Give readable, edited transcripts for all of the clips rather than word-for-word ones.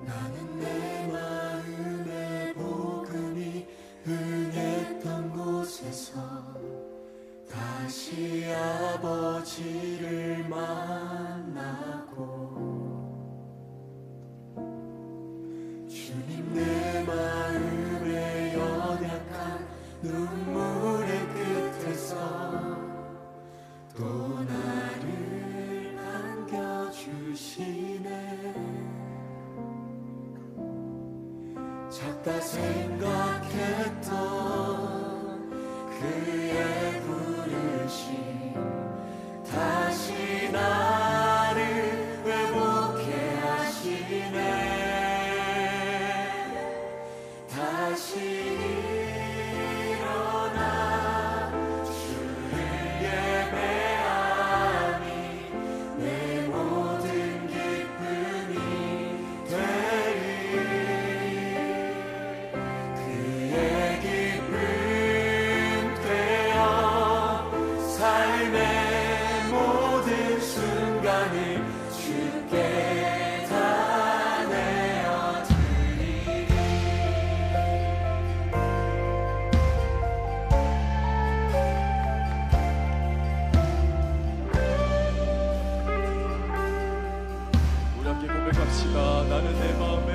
나는 내 마음의 복음이 흥했던 곳에서 다시 아버지를 만나고 주님 내 마음의 연약한 눈물의 끝에서 또 나를 안겨주시네. 작다 생각했던 그의 부르심 다시 나를 회복해 하시네. 다시 일어나 주를 예배하니 내 모든 기쁨이 되리. 그의 기쁨 되어 삶의 모든 순간을 주께 다 내어드리리. 우리 함께 고백합시다. 나는 내 마음에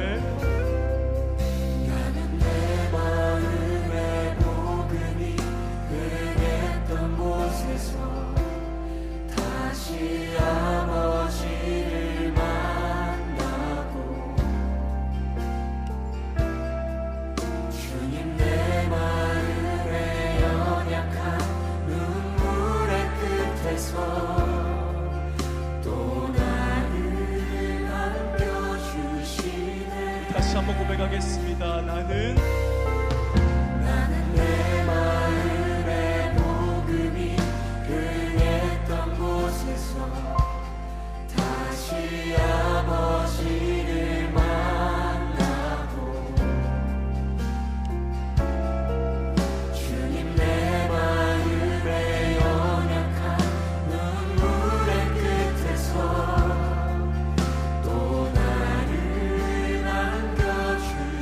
복음이 흥했던 곳에서 다시 아버지를 만나고 주님 내 마음의 연약한 눈물의 끝에서 또 나를 안겨주시네. 다시 한번 고백하겠습니다. 나는 내 마음의 복음이 흥했던 곳에서 다시 아버지를 만나고 주님 내 마음의 연약한 눈물의 끝에서 또 나를 안겨주시네.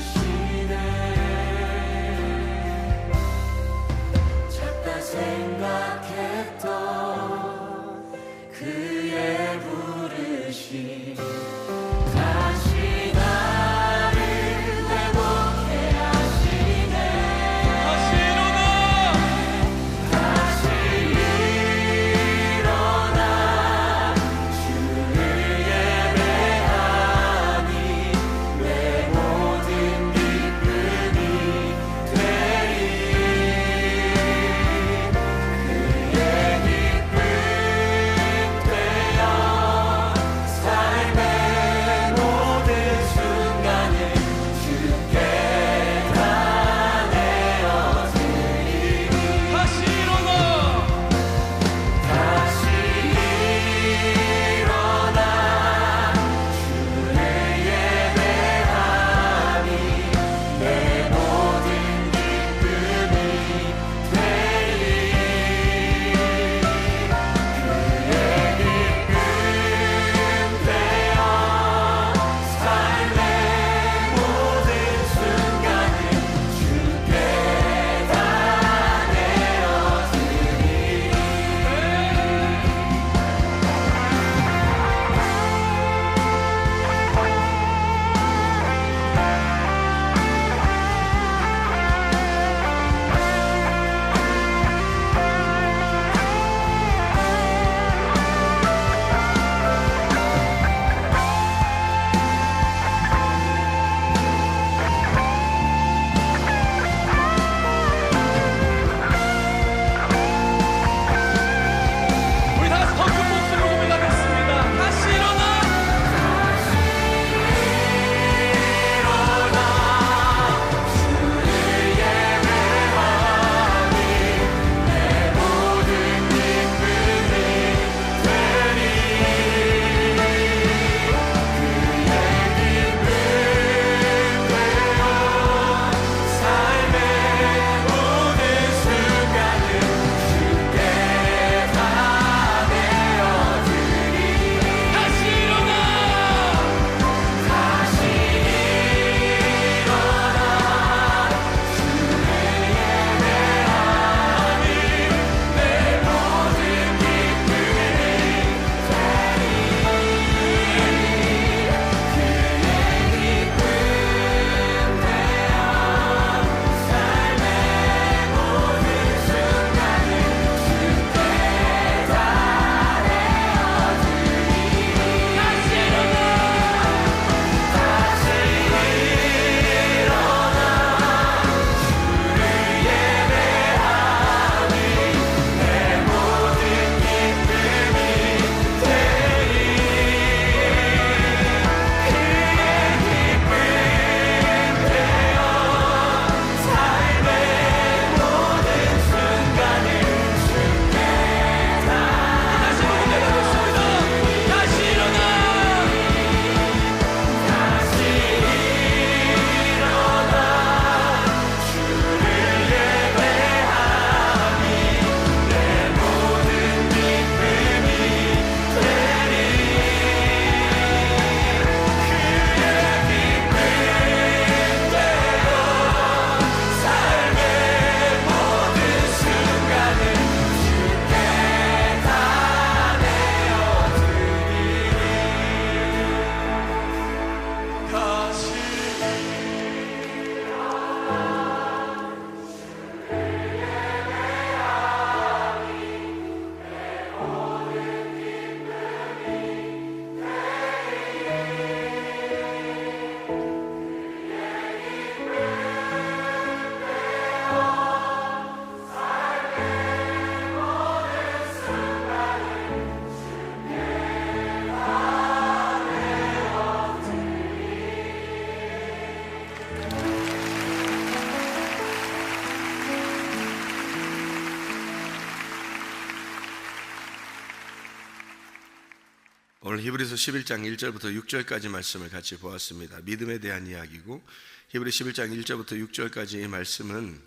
오늘 히브리서 11장 1절부터 6절까지 말씀을 같이 보았습니다. 믿음에 대한 이야기고, 히브리 11장 1절부터 6절까지의 말씀은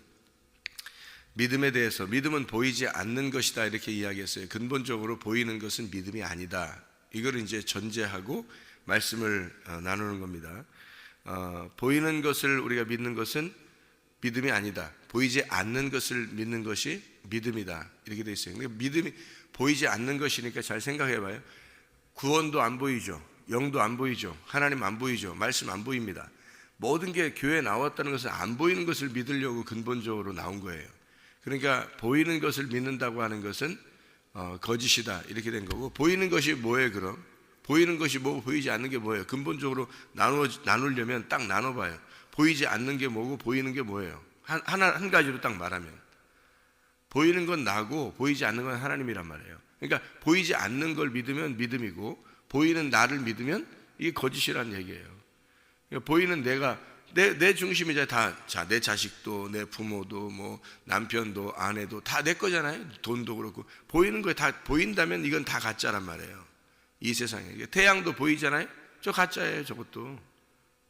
믿음에 대해서, 믿음은 보이지 않는 것이다 이렇게 이야기했어요. 근본적으로 보이는 것은 믿음이 아니다, 이걸 이제 전제하고 말씀을 나누는 겁니다. 보이는 것을 우리가 믿는 것은 믿음이 아니다, 보이지 않는 것을 믿는 것이 믿음이다, 이렇게 되어 있어요. 그러니까 믿음이 보이지 않는 것이니까 잘 생각해 봐요. 구원도 안 보이죠, 영도 안 보이죠, 하나님 안 보이죠, 말씀 안 보입니다. 모든 게 교회에 나왔다는 것은 안 보이는 것을 믿으려고 근본적으로 나온 거예요. 그러니까 보이는 것을 믿는다고 하는 것은 거짓이다, 이렇게 된 거고, 보이는 것이 뭐예요? 그럼 보이는 것이 뭐고 보이지 않는 게 뭐예요? 근본적으로 나누려면 딱 나눠봐요. 보이지 않는 게 뭐고 보이는 게 뭐예요? 한 가지로 딱 말하면 보이는 건 나고 보이지 않는 건 하나님이란 말이에요. 그러니까 보이지 않는 걸 믿으면 믿음이고, 보이는 나를 믿으면 이게 거짓이라는 얘기예요. 그러니까 보이는 내 중심이자 다, 내 자식도, 내 부모도, 뭐 남편도, 아내도 다 내 거잖아요. 돈도 그렇고. 보이는 거에 다 보인다면 이건 다 가짜란 말이에요, 이 세상에. 태양도 보이잖아요. 저 가짜예요, 저것도.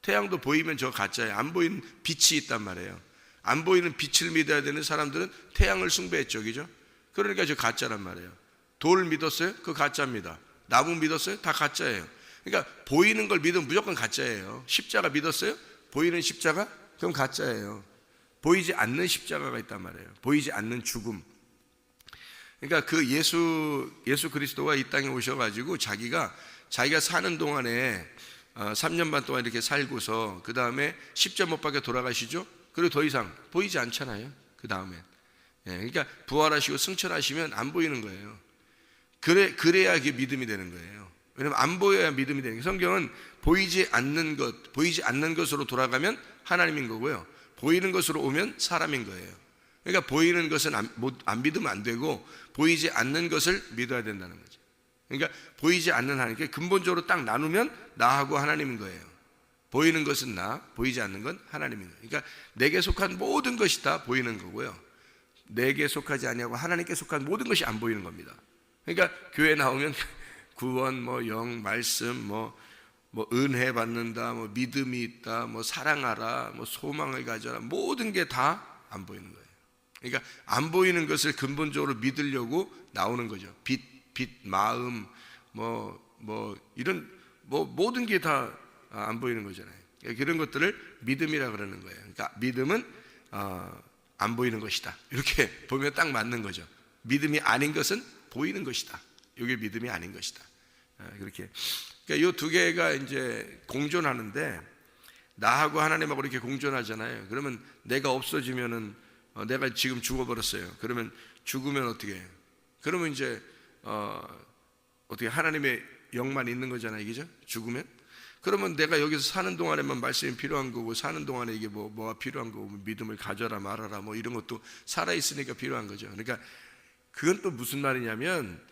태양도 보이면 저 가짜예요. 안 보이는 빛이 있단 말이에요. 안 보이는 빛을 믿어야 되는 사람들은 태양을 숭배했죠, 그죠? 그러니까 저 가짜란 말이에요. 돌 믿었어요? 그거 가짜입니다. 나무 믿었어요? 다 가짜예요. 그러니까 보이는 걸 믿으면 무조건 가짜예요. 십자가 믿었어요? 보이는 십자가? 그럼 가짜예요. 보이지 않는 십자가가 있단 말이에요. 보이지 않는 죽음. 그러니까 그 예수 그리스도가 이 땅에 오셔가지고 자기가 사는 동안에 3년 반 동안 이렇게 살고서 그 다음에 십자 못 박혀 돌아가시죠. 그리고 더 이상 보이지 않잖아요, 그 다음에. 그러니까 부활하시고 승천하시면 안 보이는 거예요. 그래야 이게 믿음이 되는 거예요. 왜냐하면 안 보여야 믿음이 되는 거예요. 성경은 보이지 않는 것으로 돌아가면 하나님인 거고요, 보이는 것으로 오면 사람인 거예요. 그러니까 보이는 것은 안 믿으면 안 되고, 보이지 않는 것을 믿어야 된다는 거죠. 그러니까 보이지 않는 하나님께 근본적으로 딱 나누면 나하고 하나님인 거예요. 보이는 것은 나, 보이지 않는 건 하나님인 거예요. 그러니까 내게 속한 모든 것이 다 보이는 거고요, 내게 속하지 아니하고 하나님께 속한 모든 것이 안 보이는 겁니다. 그러니까 교회 나오면 구원, 뭐 영, 말씀, 뭐 은혜 받는다, 뭐 믿음이 있다, 뭐 사랑하라, 뭐 소망을 가져라, 모든 게 다 안 보이는 거예요. 그러니까 안 보이는 것을 근본적으로 믿으려고 나오는 거죠. 빛, 마음, 이런 모든 게 다 안 보이는 거잖아요. 그런 것들을 믿음이라 그러는 거예요. 그러니까 믿음은 안 보이는 것이다, 이렇게 보면 딱 맞는 거죠. 믿음이 아닌 것은 보이는 것이다, 이게 믿음이 아닌 것이다, 그렇게. 그러니까 이 두 개가 이제 공존하는데, 나하고 하나님하고 이렇게 공존하잖아요. 그러면 내가 없어지면은, 내가 지금 죽어버렸어요. 그러면 죽으면 어떻게 해요? 그러면 이제 어떻게 하나님의 영만 있는 거잖아요, 그죠? 죽으면. 그러면 내가 여기서 사는 동안에만 말씀이 필요한 거고, 사는 동안에 이게 뭐가 필요한 거고, 믿음을 가져라 말아라, 뭐 이런 것도 살아있으니까 필요한 거죠. 그러니까 그건 또 무슨 말이냐면,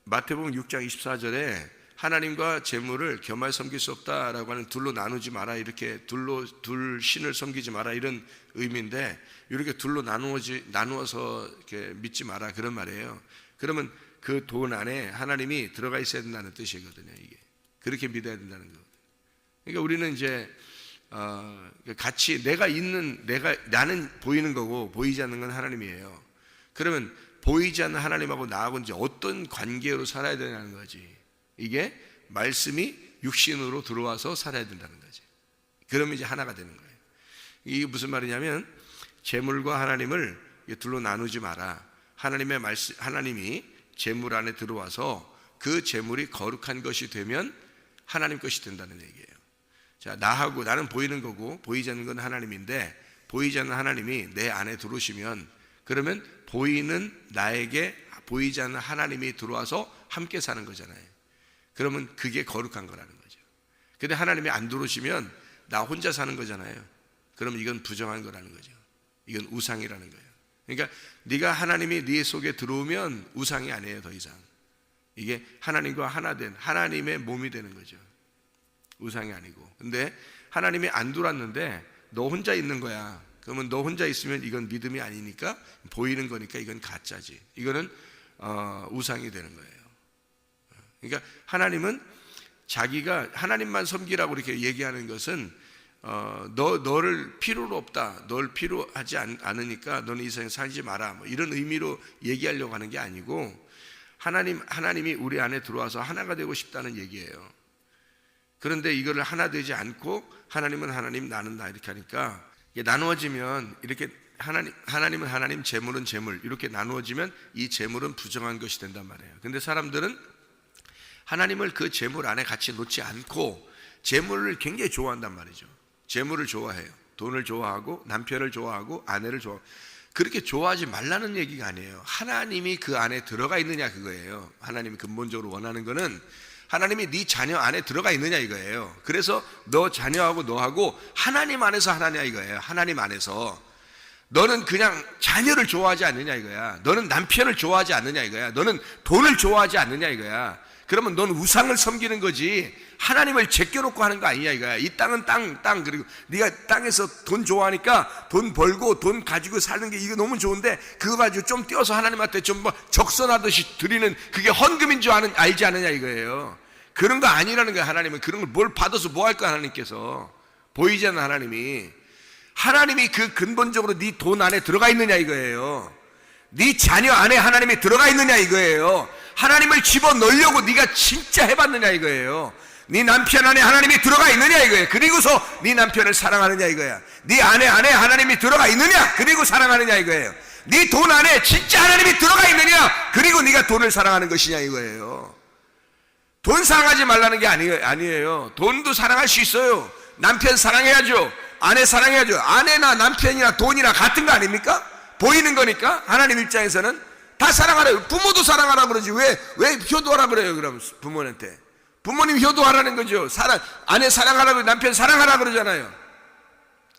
마태복음 6장 24절에 하나님과 재물을 겸하여 섬길 수 없다라고 하는, 둘로 나누지 마라, 이렇게 둘 신을 섬기지 마라, 이런 의미인데, 이렇게 둘로 나누어서 이렇게 믿지 마라, 그런 말이에요. 그러면 그 돈 안에 하나님이 들어가 있어야 된다는 뜻이거든요, 이게. 그렇게 믿어야 된다는 거거든요. 그러니까 우리는 이제 같이 나는 보이는 거고 보이지 않는 건 하나님이에요. 그러면 보이지 않는 하나님하고 나하고 이제 어떤 관계로 살아야 되냐는 거지. 이게 말씀이 육신으로 들어와서 살아야 된다는 거지. 그러면 이제 하나가 되는 거예요. 이게 무슨 말이냐면, 재물과 하나님을 둘로 나누지 마라. 하나님이 재물 안에 들어와서 그 재물이 거룩한 것이 되면 하나님 것이 된다는 얘기예요. 자, 나는 보이는 거고 보이지 않는 건 하나님인데, 보이지 않는 하나님이 내 안에 들어오시면, 그러면 보이는 나에게 보이지 않는 하나님이 들어와서 함께 사는 거잖아요. 그러면 그게 거룩한 거라는 거죠. 근데 하나님이 안 들어오시면 나 혼자 사는 거잖아요. 그러면 이건 부정한 거라는 거죠. 이건 우상이라는 거예요. 그러니까 네가 하나님이 네 속에 들어오면 우상이 아니에요, 더 이상. 이게 하나님과 하나 된 하나님의 몸이 되는 거죠. 우상이 아니고. 근데 하나님이 안 들어왔는데 너 혼자 있는 거야. 그러면 너 혼자 있으면 이건 믿음이 아니니까, 보이는 거니까 이건 가짜지. 이거는 우상이 되는 거예요. 그러니까 하나님은 자기가 하나님만 섬기라고 이렇게 얘기하는 것은 너를 필요로 없다, 널 필요하지 않으니까 너는 이 세상에 살지 마라, 뭐 이런 의미로 얘기하려고 하는 게 아니고 하나님이 우리 안에 들어와서 하나가 되고 싶다는 얘기예요. 그런데 이거를 하나 되지 않고 하나님은 하나님, 나는 나 이렇게 하니까 이게 나누어지면 이렇게 하나님은 하나님, 재물은 재물 이렇게 나누어지면 이 재물은 부정한 것이 된단 말이에요. 근데 사람들은 하나님을 그 재물 안에 같이 놓지 않고 재물을 굉장히 좋아한단 말이죠. 재물을 좋아해요. 돈을 좋아하고 남편을 좋아하고 아내를 좋아하고. 그렇게 좋아하지 말라는 얘기가 아니에요. 하나님이 그 안에 들어가 있느냐 그거예요. 하나님이 근본적으로 원하는 거는 하나님이 네 자녀 안에 들어가 있느냐 이거예요. 그래서 너 자녀하고 너하고 하나님 안에서 하나냐 이거예요. 하나님 안에서. 너는 그냥 자녀를 좋아하지 않느냐 이거야. 너는 남편을 좋아하지 않느냐 이거야. 너는 돈을 좋아하지 않느냐 이거야. 그러면 너는 우상을 섬기는 거지 하나님을 제껴놓고 하는 거 아니냐 이거야. 이 땅은 땅 그리고 네가 땅에서 돈 좋아하니까 돈 벌고 돈 가지고 사는 게 이거 너무 좋은데 그거 가지고 좀 떼어서 하나님한테 좀 뭐 적선하듯이 드리는 그게 헌금인 줄 알지 않느냐 이거예요. 그런 거 아니라는 거야. 하나님은 그런 걸 뭘 받아서 뭐 할 거야. 하나님께서 보이지 않는 하나님이 그 근본적으로 네 돈 안에 들어가 있느냐 이거예요. 네 자녀 안에 하나님이 들어가 있느냐 이거예요. 하나님을 집어넣으려고 네가 진짜 해봤느냐 이거예요. 네 남편 안에 하나님이 들어가 있느냐 이거예요. 그리고서 네 남편을 사랑하느냐 이거야. 네 아내 안에 하나님이 들어가 있느냐 그리고 사랑하느냐 이거예요. 네 돈 안에 진짜 하나님이 들어가 있느냐 그리고 네가 돈을 사랑하는 것이냐 이거예요. 돈 사랑하지 말라는 게 아니에요. 돈도 사랑할 수 있어요. 남편 사랑해야죠. 아내 사랑해야죠. 아내나 남편이나 돈이나 같은 거 아닙니까? 보이는 거니까 하나님 입장에서는 다 사랑하라. 부모도 사랑하라 그러지 왜 효도하라 그래요? 그럼 부모한테 부모님 효도하라는 거죠. 아내 사랑하라고 남편 사랑하라 그러잖아요.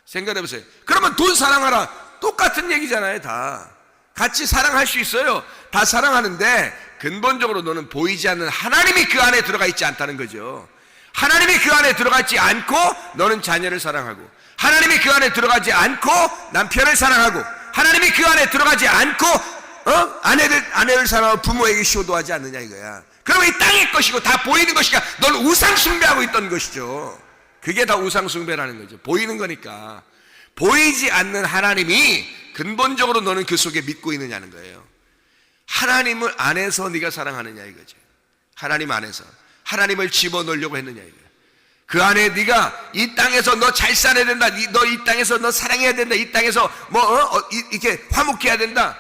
생각해보세요. 그러면 돈 사랑하라 똑같은 얘기잖아요. 다 같이 사랑할 수 있어요. 다 사랑하는데 근본적으로 너는 보이지 않는 하나님이 그 안에 들어가 있지 않다는 거죠. 하나님이 그 안에 들어가지 않고 너는 자녀를 사랑하고 하나님이 그 안에 들어가지 않고 남편을 사랑하고 하나님이 그 안에 들어가지 않고 아내를 사랑하고 부모에게 효도하지 않느냐 이거야. 그러면 이 땅의 것이고 다 보이는 것이니까 너는 우상 숭배하고 있던 것이죠. 그게 다 우상 숭배라는 거죠. 보이는 거니까. 보이지 않는 하나님이 근본적으로 너는 그 속에 믿고 있느냐는 거예요. 하나님을 안에서 네가 사랑하느냐 이거죠. 하나님 안에서 하나님을 집어넣으려고 했느냐 이거예요. 그 안에 네가 이 땅에서 너 잘 살아야 된다. 너 이 땅에서 너 사랑해야 된다. 이 땅에서 이렇게 화목해야 된다.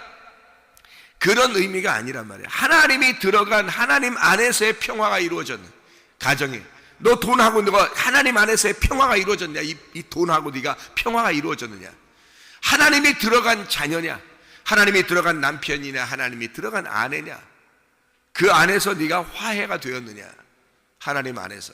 그런 의미가 아니란 말이에요. 하나님이 들어간 하나님 안에서의 평화가 이루어졌는 가정에 너 돈하고 너가 하나님 안에서의 평화가 이루어졌냐? 이 돈하고 네가 평화가 이루어졌느냐? 하나님이 들어간 자녀냐? 하나님이 들어간 남편이냐? 하나님이 들어간 아내냐? 그 안에서 네가 화해가 되었느냐? 하나님 안에서.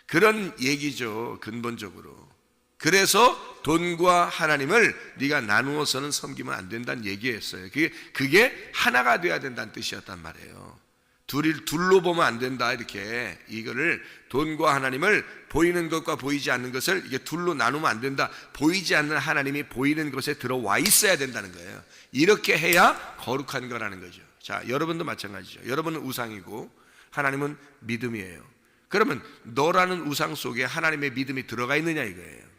그런 얘기죠. 근본적으로. 그래서 돈과 하나님을 네가 나누어서는 섬기면 안 된다는 얘기였어요. 그게 하나가 돼야 된다는 뜻이었단 말이에요. 둘로 보면 안 된다. 이렇게 이거를 돈과 하나님을 보이는 것과 보이지 않는 것을 이게 둘로 나누면 안 된다. 보이지 않는 하나님이 보이는 것에 들어와 있어야 된다는 거예요. 이렇게 해야 거룩한 거라는 거죠. 자, 여러분도 마찬가지죠. 여러분은 우상이고 하나님은 믿음이에요. 그러면 너라는 우상 속에 하나님의 믿음이 들어가 있느냐 이거예요.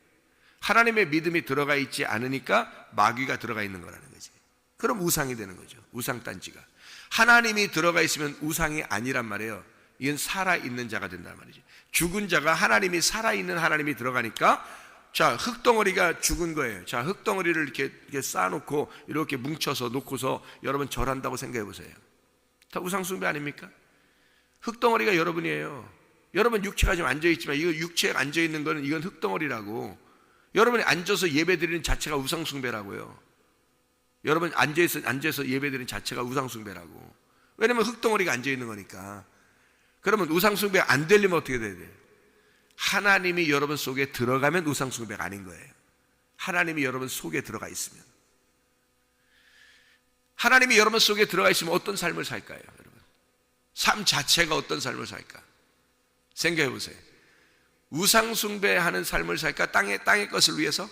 하나님의 믿음이 들어가 있지 않으니까 마귀가 들어가 있는 거라는 거지. 그럼 우상이 되는 거죠. 우상단지가. 하나님이 들어가 있으면 우상이 아니란 말이에요. 이건 살아있는 자가 된단 말이지. 죽은 자가 하나님이 살아있는 하나님이 들어가니까 자, 흙덩어리가 죽은 거예요. 자, 흙덩어리를 이렇게 쌓아놓고 이렇게 뭉쳐서 놓고서 여러분 절한다고 생각해 보세요. 다 우상숭배 아닙니까? 흙덩어리가 여러분이에요. 여러분 육체가 지금 앉아있지만 이거 육체가 앉아있는 거는 이건 흙덩어리라고. 여러분이 앉아서 예배드리는 자체가 우상숭배라고요. 여러분 앉아서 예배드리는 자체가 우상숭배라고. 왜냐면 흙덩어리가 앉아있는 거니까. 그러면 우상숭배 안 되려면 어떻게 돼야 돼요? 하나님이 여러분 속에 들어가면 우상숭배가 아닌 거예요. 하나님이 여러분 속에 들어가 있으면. 하나님이 여러분 속에 들어가 있으면 어떤 삶을 살까요? 여러분 삶 자체가 어떤 삶을 살까? 생각해 보세요. 우상숭배하는 삶을 살까? 땅의 것을 위해서?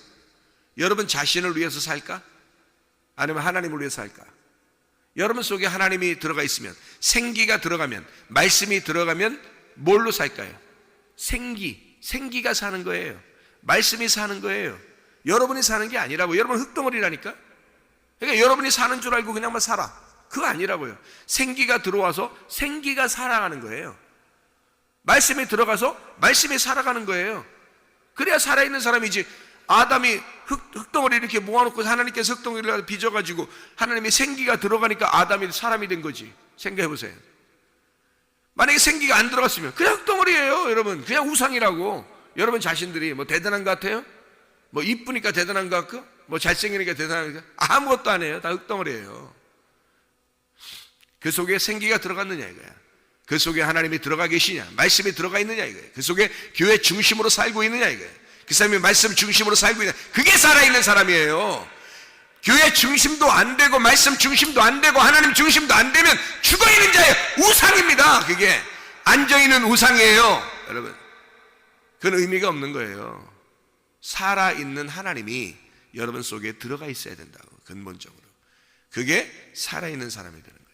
여러분 자신을 위해서 살까? 아니면 하나님을 위해서 살까? 여러분 속에 하나님이 들어가 있으면, 생기가 들어가면, 말씀이 들어가면 뭘로 살까요? 생기가 사는 거예요. 말씀이 사는 거예요. 여러분이 사는 게 아니라고. 여러분 흙덩어리라니까. 그러니까 여러분이 사는 줄 알고 그냥만 살아. 그거 아니라고요. 생기가 들어와서 생기가 살아가는 거예요. 말씀이 들어가서 말씀이 살아가는 거예요. 그래야 살아있는 사람이지. 아담이 흙덩어리 이렇게 모아놓고 하나님께서 흙덩어리를 빚어가지고 하나님의 생기가 들어가니까 아담이 사람이 된 거지. 생각해보세요. 만약에 생기가 안 들어갔으면 그냥 흙덩어리예요. 여러분 그냥 우상이라고. 여러분 자신들이 뭐 대단한 것 같아요? 뭐 이쁘니까 대단한 것 같고 뭐 잘생기니까 대단한 것 같고 아무것도 아니에요. 다 흙덩어리예요. 그 속에 생기가 들어갔느냐 이거야. 그 속에 하나님이 들어가 계시냐, 말씀이 들어가 있느냐 이거예요. 그 속에 교회 중심으로 살고 있느냐 이거예요. 그 사람이 말씀 중심으로 살고 있느냐, 그게 살아있는 사람이에요. 교회 중심도 안 되고 말씀 중심도 안 되고 하나님 중심도 안 되면 죽어있는 자예요. 우상입니다. 그게 앉아있는 우상이에요. 여러분 그건 의미가 없는 거예요. 살아있는 하나님이 여러분 속에 들어가 있어야 된다고. 근본적으로 그게 살아있는 사람이 되는 거예요.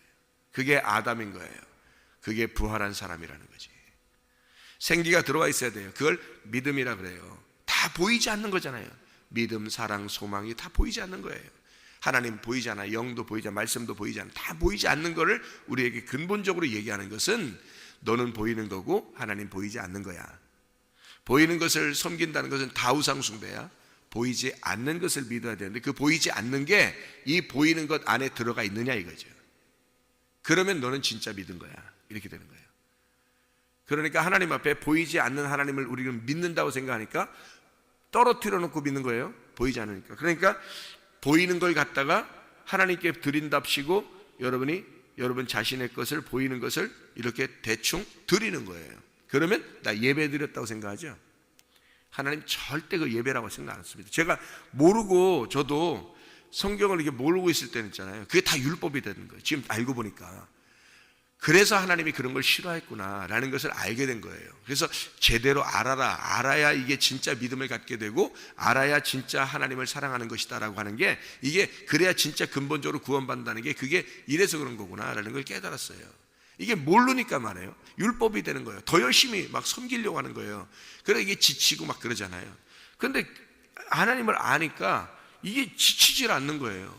그게 아담인 거예요. 그게 부활한 사람이라는 거지. 생기가 들어와 있어야 돼요. 그걸 믿음이라 그래요. 다 보이지 않는 거잖아요. 믿음, 사랑, 소망이 다 보이지 않는 거예요. 하나님 보이지 않아, 영도 보이지 않아, 말씀도 보이지 않아. 다 보이지 않는 거를 우리에게 근본적으로 얘기하는 것은 너는 보이는 거고 하나님 보이지 않는 거야. 보이는 것을 섬긴다는 것은 다 우상 숭배야. 보이지 않는 것을 믿어야 되는데 그 보이지 않는 게 이 보이는 것 안에 들어가 있느냐 이거죠. 그러면 너는 진짜 믿은 거야. 이렇게 되는 거예요. 그러니까 하나님 앞에 보이지 않는 하나님을 우리는 믿는다고 생각하니까 떨어뜨려 놓고 믿는 거예요. 보이지 않으니까. 그러니까 보이는 걸 갖다가 하나님께 드린답시고 여러분 자신의 것을 보이는 것을 이렇게 대충 드리는 거예요. 그러면 나 예배 드렸다고 생각하죠. 하나님 절대 그 예배라고 생각 안 했습니다. 제가 모르고 저도 성경을 이렇게 모르고 있을 때는 있잖아요. 그게 다 율법이 되는 거예요. 지금 알고 보니까. 그래서 하나님이 그런 걸 싫어했구나라는 것을 알게 된 거예요. 그래서 제대로 알아야 이게 진짜 믿음을 갖게 되고 알아야 진짜 하나님을 사랑하는 것이다라고 하는 게 이게 그래야 진짜 근본적으로 구원받는다는 게 그게 이래서 그런 거구나라는 걸 깨달았어요. 이게 모르니까 말이에요. 율법이 되는 거예요. 더 열심히 막 섬기려고 하는 거예요. 그래서 이게 지치고 막 그러잖아요. 그런데 하나님을 아니까 이게 지치질 않는 거예요.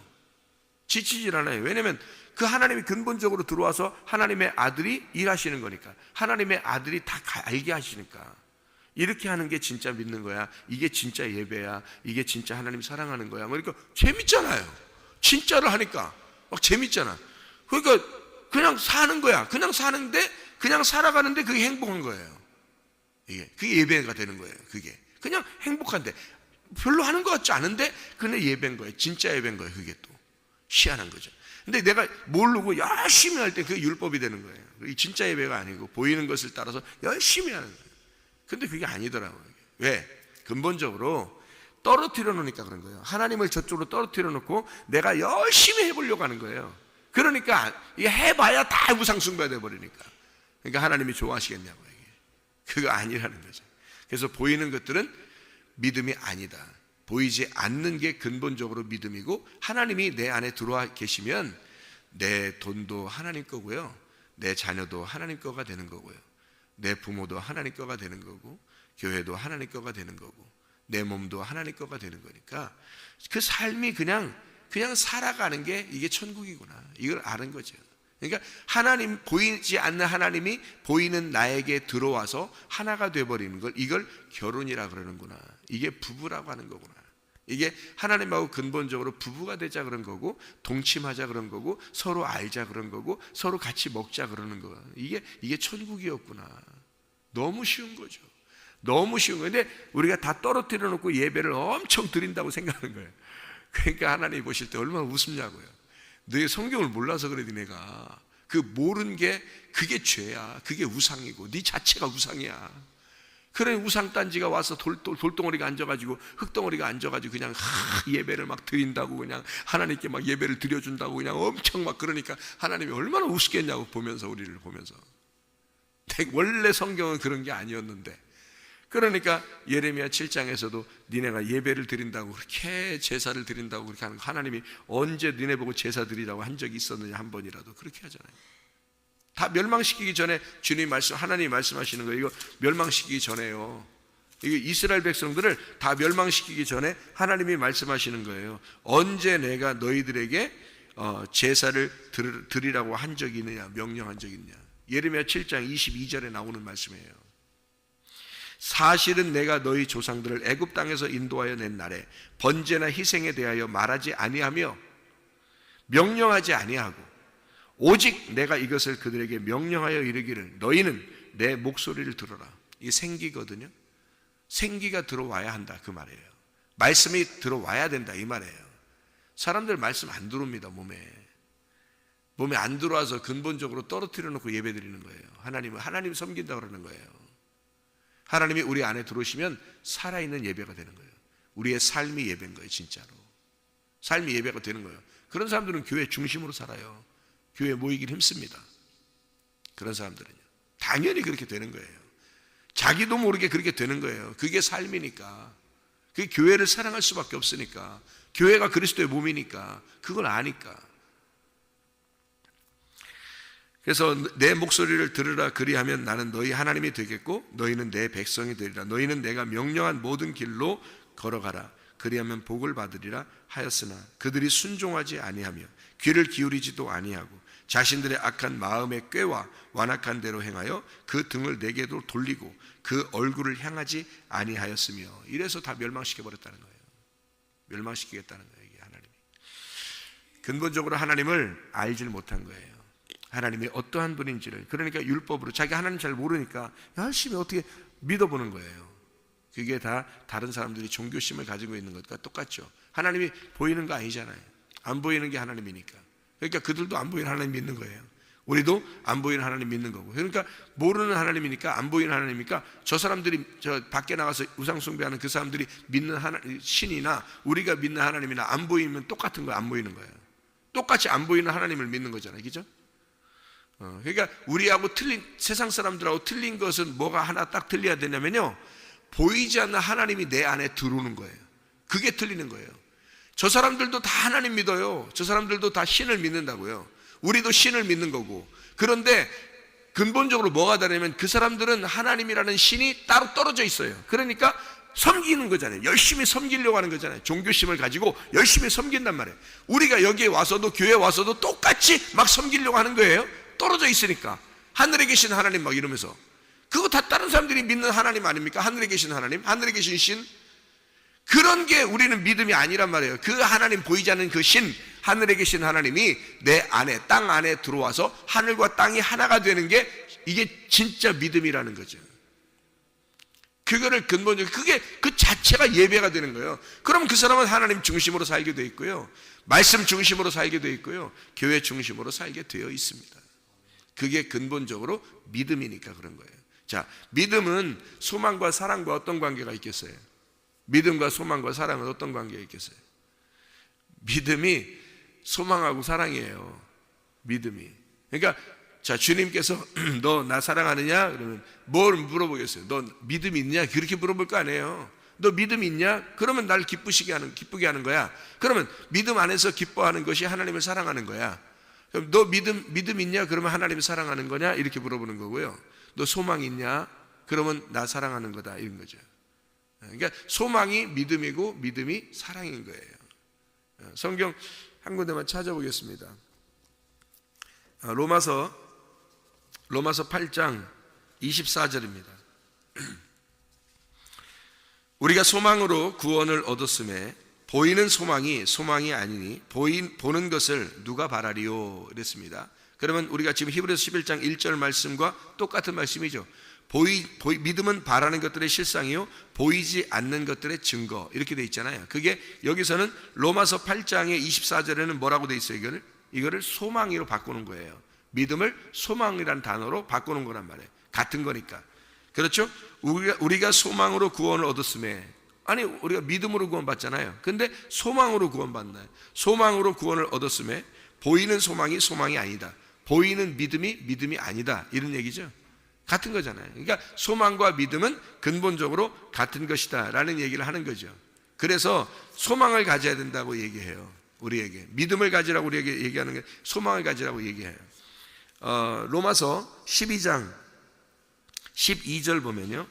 지치질 않아요. 왜냐하면 그 하나님이 근본적으로 들어와서 하나님의 아들이 일하시는 거니까. 하나님의 아들이 다 알게 하시니까. 이렇게 하는 게 진짜 믿는 거야. 이게 진짜 예배야. 이게 진짜 하나님 사랑하는 거야. 그러니까 재밌잖아요. 진짜를 하니까 막 재밌잖아. 그러니까 그냥 사는 거야. 그냥 사는데 그냥 살아가는데 그게 행복한 거예요. 그게 예배가 되는 거예요. 그게 그냥 행복한데 별로 하는 것 같지 않은데 그냥 예배인 거예요. 진짜 예배인 거예요. 그게 또 희한한 거죠. 근데 내가 모르고 열심히 할 때 그게 율법이 되는 거예요. 이 진짜 예배가 아니고 보이는 것을 따라서 열심히 하는 거예요. 근데 그게 아니더라고요. 왜? 근본적으로 떨어뜨려 놓으니까 그런 거예요. 하나님을 저쪽으로 떨어뜨려 놓고 내가 열심히 해보려고 하는 거예요. 그러니까 이게 해봐야 다 우상숭배가 돼버리니까. 그러니까 하나님이 좋아하시겠냐고. 이게 그거 아니라는 거죠. 그래서 보이는 것들은 믿음이 아니다. 보이지 않는 게 근본적으로 믿음이고 하나님이 내 안에 들어와 계시면 내 돈도 하나님 거고요. 내 자녀도 하나님 거가 되는 거고요. 내 부모도 하나님 거가 되는 거고 교회도 하나님 거가 되는 거고 내 몸도 하나님 거가 되는 거니까 그 삶이 그냥 살아가는 게 이게 천국이구나. 이걸 아는 거죠. 그러니까 하나님, 보이지 않는 하나님이 보이는 나에게 들어와서 하나가 돼버리는 걸 이걸 결혼이라 그러는구나. 이게 부부라고 하는 거구나. 이게 하나님하고 근본적으로 부부가 되자 그런 거고 동침하자 그런 거고 서로 알자 그런 거고 서로 같이 먹자 그러는 거야. 이게 천국이었구나. 너무 쉬운 거죠. 너무 쉬운 거예요. 근데 우리가 다 떨어뜨려 놓고 예배를 엄청 드린다고 생각하는 거예요. 그러니까 하나님이 보실 때 얼마나 우습냐고요. 너희 성경을 몰라서 그래. 니네가 그 모르는 게 그게 죄야. 그게 우상이고 네 자체가 우상이야. 그래 우상단지가 와서 돌덩어리가 앉아가지고 흙덩어리가 앉아가지고 그냥 예배를 막 드린다고 그냥 하나님께 막 예배를 드려준다고 그냥 엄청 막 그러니까 하나님이 얼마나 우습겠냐고 보면서 우리를 보면서. 원래 성경은 그런 게 아니었는데. 그러니까 예레미야 7장에서도 니네가 예배를 드린다고 그렇게 제사를 드린다고 그렇게 하는 거 하나님이 언제 니네 보고 제사 드리라고 한 적이 있었느냐 한 번이라도 그렇게 하잖아요. 다 멸망시키기 전에 주님 말씀, 하나님이 말씀하시는 거예요. 이거 멸망시키기 전에요. 이게 이스라엘 백성들을 다 멸망시키기 전에 하나님이 말씀하시는 거예요. 언제 내가 너희들에게 제사를 드리라고 한 적이 있느냐, 명령한 적이 있느냐. 예레미야 7장 22절에 나오는 말씀이에요. 사실은 내가 너희 조상들을 애굽 땅에서 인도하여 낸 날에 번제나 희생에 대하여 말하지 아니하며 명령하지 아니하고 오직 내가 이것을 그들에게 명령하여 이르기를 너희는 내 목소리를 들어라. 이게 생기거든요. 생기가 들어와야 한다 그 말이에요. 말씀이 들어와야 된다 이 말이에요. 사람들 말씀 안 들어옵니다. 몸에 안 들어와서 근본적으로 떨어뜨려 놓고 예배 드리는 거예요. 하나님 섬긴다 그러는 거예요. 하나님이 우리 안에 들어오시면 살아있는 예배가 되는 거예요. 우리의 삶이 예배인 거예요. 진짜로 삶이 예배가 되는 거예요. 그런 사람들은 교회 중심으로 살아요. 교회에 모이길 힘씁니다. 그런 사람들은요 당연히 그렇게 되는 거예요. 자기도 모르게 그렇게 되는 거예요. 그게 삶이니까. 그게 교회를 사랑할 수밖에 없으니까. 교회가 그리스도의 몸이니까. 그걸 아니까. 그래서 내 목소리를 들으라 그리하면 나는 너희 하나님이 되겠고 너희는 내 백성이 되리라. 너희는 내가 명령한 모든 길로 걸어가라. 그리하면 복을 받으리라 하였으나 그들이 순종하지 아니하며 귀를 기울이지도 아니하고 자신들의 악한 마음의 꾀와 완악한 대로 행하여 그 등을 내게도 돌리고 그 얼굴을 향하지 아니하였으며 이래서 다 멸망시켜 버렸다는 거예요. 멸망시키겠다는 거예요. 이게 하나님이 근본적으로 하나님을 알질 못한 거예요. 하나님이 어떠한 분인지를. 그러니까 율법으로 자기 하나님 잘 모르니까 열심히 어떻게 믿어보는 거예요. 그게 다 다른 사람들이 종교심을 가지고 있는 것과 똑같죠. 하나님이 보이는 거 아니잖아요. 안 보이는 게 하나님이니까. 그러니까 그들도 안 보이는 하나님 믿는 거예요. 우리도 안 보이는 하나님 믿는 거고. 그러니까 모르는 하나님이니까, 안 보이는 하나님이니까 저 사람들이 저 밖에 나가서 우상 숭배하는 그 사람들이 믿는 신이나 우리가 믿는 하나님이나 안 보이면 똑같은 거예요. 안 보이는 거예요. 똑같이 안 보이는 하나님을 믿는 거잖아요. 그죠? 그러니까 우리하고 세상 사람들하고 틀린 것은 뭐가 하나 딱 틀려야 되냐면요, 보이지 않는 하나님이 내 안에 들어오는 거예요. 그게 틀리는 거예요. 저 사람들도 다 하나님 믿어요. 저 사람들도 다 신을 믿는다고요. 우리도 신을 믿는 거고. 그런데 근본적으로 뭐가 다르냐면 그 사람들은 하나님이라는 신이 따로 떨어져 있어요. 그러니까 섬기는 거잖아요. 열심히 섬기려고 하는 거잖아요. 종교심을 가지고 열심히 섬긴단 말이에요. 우리가 여기에 와서도, 교회에 와서도 똑같이 막 섬기려고 하는 거예요. 떨어져 있으니까. 하늘에 계신 하나님 막 이러면서. 그거 다 다른 사람들이 믿는 하나님 아닙니까? 하늘에 계신 하나님, 하늘에 계신 신. 그런 게 우리는 믿음이 아니란 말이에요. 그 하나님, 보이지 않는 그 신, 하늘에 계신 하나님이 내 안에, 땅 안에 들어와서 하늘과 땅이 하나가 되는 게 이게 진짜 믿음이라는 거죠. 그거를 근본적으로, 그게 그 자체가 예배가 되는 거예요. 그럼 그 사람은 하나님 중심으로 살게 되어 있고요, 말씀 중심으로 살게 되어 있고요, 교회 중심으로 살게 되어 있습니다. 그게 근본적으로 믿음이니까 그런 거예요. 자, 믿음은 소망과 사랑과 어떤 관계가 있겠어요? 믿음과 소망과 사랑은 어떤 관계가 있겠어요? 믿음이 소망하고 사랑이에요. 믿음이. 그러니까 자, 주님께서 너 나 사랑하느냐? 그러면 뭘 물어보겠어요? 너 믿음이 있냐? 그렇게 물어볼 거 아니에요. 너 믿음이 있냐? 그러면 날 기쁘게 하는 거야. 그러면 믿음 안에서 기뻐하는 것이 하나님을 사랑하는 거야. 그럼 너 믿음 있냐? 그러면 하나님을 사랑하는 거냐? 이렇게 물어보는 거고요. 너 소망 있냐? 그러면 나 사랑하는 거다, 이런 거죠. 그러니까 소망이 믿음이고 믿음이 사랑인 거예요. 성경 한 군데만 찾아보겠습니다. 로마서 8장 24절입니다. 우리가 소망으로 구원을 얻었음에 보이는 소망이 아니니 보는 것을 누가 바라리요? 이랬습니다. 그러면 우리가 지금 히브리서 11장 1절 말씀과 똑같은 말씀이죠. 믿음은 바라는 것들의 실상이요 보이지 않는 것들의 증거, 이렇게 돼 있잖아요. 그게 여기서는 로마서 8장의 24절에는 뭐라고 돼 있어요? 이거를 소망이로 바꾸는 거예요. 믿음을 소망이라는 단어로 바꾸는 거란 말이에요. 같은 거니까. 그렇죠? 우리가 소망으로 구원을 얻었음에, 아니 우리가 믿음으로 구원받잖아요. 근데 소망으로 구원받나요? 소망으로 구원을 얻었음에 보이는 소망이 아니다, 보이는 믿음이 아니다, 이런 얘기죠. 같은 거잖아요. 그러니까 소망과 믿음은 근본적으로 같은 것이다 라는 얘기를 하는 거죠. 그래서 소망을 가져야 된다고 얘기해요. 우리에게 믿음을 가지라고 우리에게 얘기하는 게 소망을 가지라고 얘기해요. 로마서 12장 12절 보면요,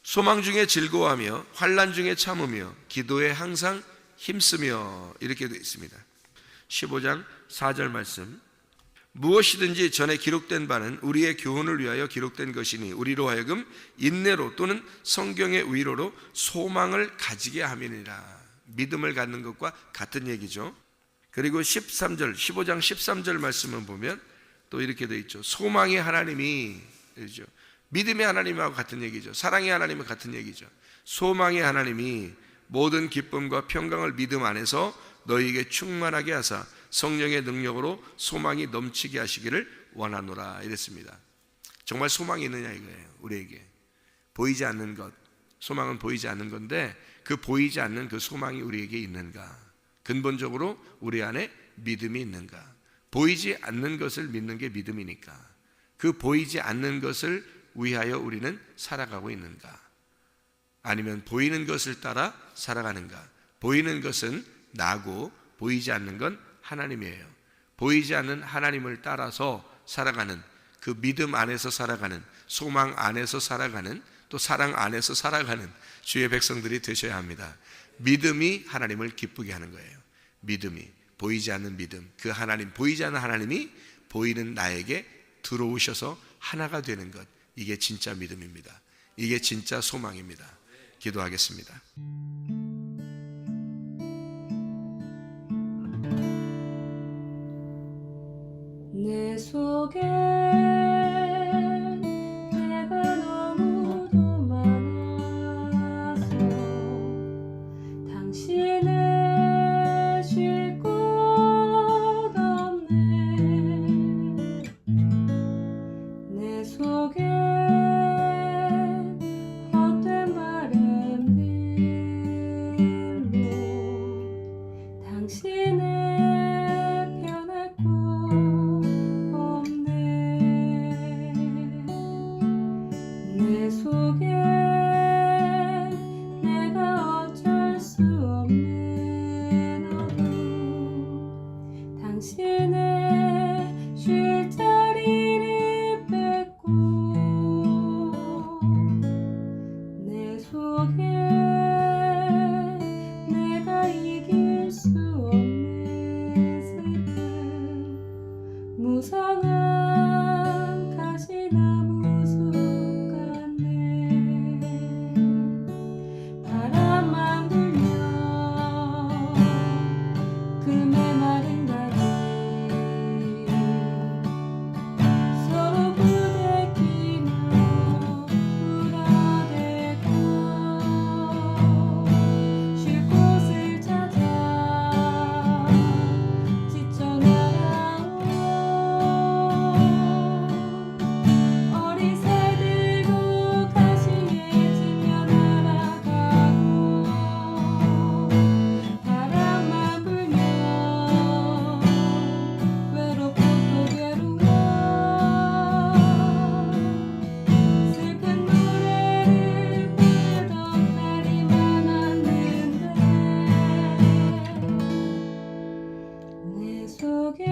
소망 중에 즐거워하며 환난 중에 참으며 기도에 항상 힘쓰며 이렇게 되어 있습니다. 15장 4절 말씀, 무엇이든지 전에 기록된 바는 우리의 교훈을 위하여 기록된 것이니 우리로 하여금 인내로 또는 성경의 위로로 소망을 가지게 함이니라. 믿음을 갖는 것과 같은 얘기죠. 그리고 13절 15장 13절 말씀을 보면 또 이렇게 되어 있죠. 소망의 하나님이, 그렇죠, 믿음의 하나님하고 같은 얘기죠. 사랑의 하나님과 같은 얘기죠. 소망의 하나님이 모든 기쁨과 평강을 믿음 안에서 너희에게 충만하게 하사 성령의 능력으로 소망이 넘치게 하시기를 원하노라 이랬습니다. 정말 소망이 있느냐 이거예요. 우리에게 보이지 않는 것, 소망은 보이지 않는 건데 그 보이지 않는 그 소망이 우리에게 있는가? 근본적으로 우리 안에 믿음이 있는가? 보이지 않는 것을 믿는 게 믿음이니까 그 보이지 않는 것을 위하여 우리는 살아가고 있는가? 아니면 보이는 것을 따라 살아가는가? 보이는 것은 나고 보이지 않는 건 하나님이에요. 보이지 않는 하나님을 따라서 살아가는, 그 믿음 안에서 살아가는, 소망 안에서 살아가는, 또 사랑 안에서 살아가는 주의 백성들이 되셔야 합니다. 믿음이 하나님을 기쁘게 하는 거예요. 믿음이, 보이지 않는 믿음, 그 하나님, 보이지 않는 하나님이 보이는 나에게 들어오셔서 하나가 되는 것, 이게 진짜 믿음입니다. 이게 진짜 소망입니다. 기도하겠습니다. 내 속에 내가 너무도 많아서 당신을 쉴 곳 없네. 내 속에 헛된 바램들로 당신을 내 속에 내가 어쩔 수 없는 어둠, 당신의 쉴 자리를 뺏고 내 속에 내가 이길 수 없는 슬픔, 무성한 가시나무 바람만 불면 그 메마른 가지 서로 부대끼며 울어대고 쉴 곳을 찾아 지쳐 나가온 어린 새들도 가시에 지며 날아가고 바람만 불면 외롭고 또 괴로워 슬픈 노래를 부르던 날이 많았는데 내 속에